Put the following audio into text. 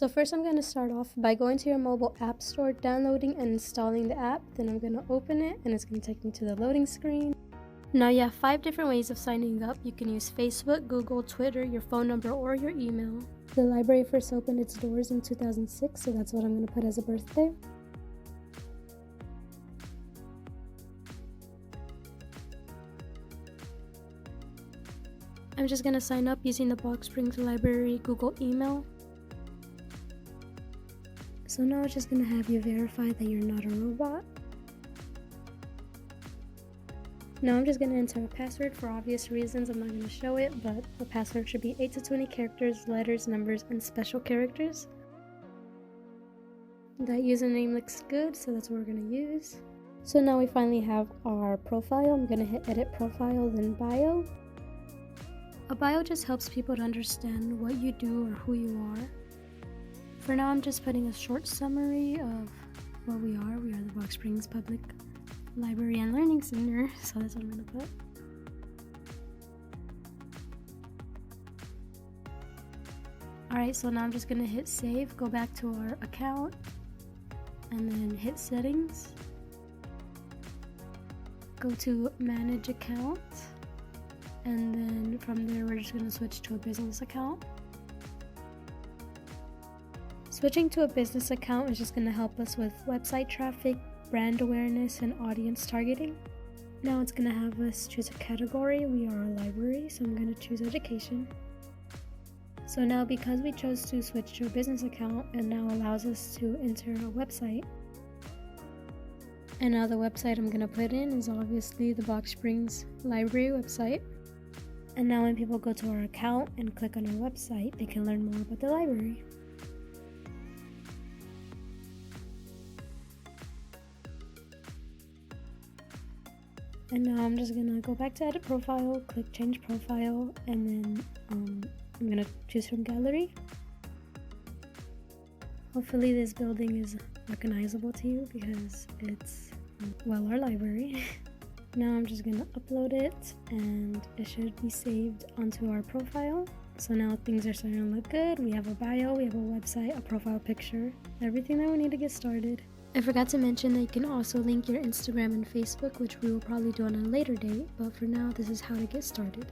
So first I'm going to start off by going to your mobile app store, downloading and installing the app. Then I'm going to open it and it's going to take me to the loading screen. Now you have 5 different ways of signing up. You can use Facebook, Google, Twitter, your phone number, or your email. The library first opened its doors in 2006, so that's what I'm going to put as a birthday. I'm just going to sign up using the Box Springs Library Google email. So now it's just going to have you verify that you're not a robot. Now I'm just going to enter a password. For obvious reasons, I'm not going to show it, but the password should be 8 to 20 characters, letters, numbers, and special characters. That username looks good, so that's what we're going to use. So now we finally have our profile. I'm going to hit edit profile, then bio. A bio just helps people to understand what you do or who you are. For now, I'm just putting a short summary of what we are. We are the Box Springs Public Library and Learning Center, so that's what I'm going to put. Alright, so now I'm just going to hit save, go back to our account, and then hit settings. Go to manage account, and then from there we're just going to switch to a business account. Switching to a business account is just going to help us with website traffic, brand awareness, and audience targeting. Now it's going to have us choose a category. We are a library, so I'm going to choose education. So now because we chose to switch to a business account, it now allows us to enter a website. And now the website I'm going to put in is obviously the Box Springs Library website. And now when people go to our account and click on our website, they can learn more about the library. And now I'm just gonna go back to edit profile, click change profile, and then I'm gonna choose from gallery. Hopefully this building is recognizable to you because it's, well, our library. Now I'm just gonna upload it and it should be saved onto our profile. So now things are starting to look good. We have a bio, we have a website, a profile picture, everything that we need to get started. I forgot to mention that you can also link your Instagram and Facebook, which we will probably do on a later date, but for now, this is how to get started.